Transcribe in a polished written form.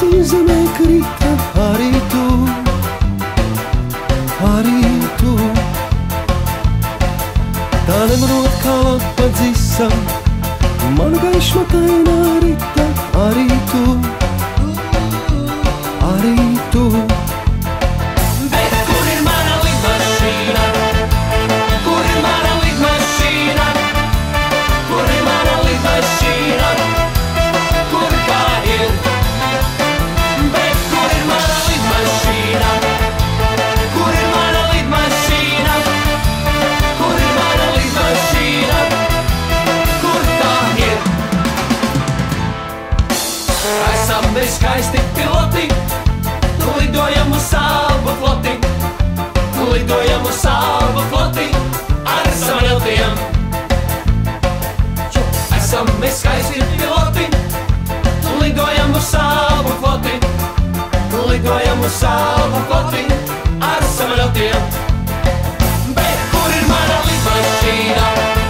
Zemē krita arī tu, arī tu. Tā nemanot kā lapa dzisa, mana gaišmatainā rita arī tu, arī tu. Bet kur ir mana lidmašīna? Kur ir mana lidmašīna? Kur ir mana lidmašīna? Kur tā ir? Bet kur ir mana lidmašīna? Kur ir mana lidmašīna? Kur ir mana lidmašīna? Kur tā ir? Esam mēs skaisti piloti, lidojam uz savu floti, lidojam uz savu floti ar samalotiem. Esam mēs skaisti piloti, lidojam uz savu floti, lidojam uz savu floti ar samalotiem. Bet kur ir mana lidmašīna?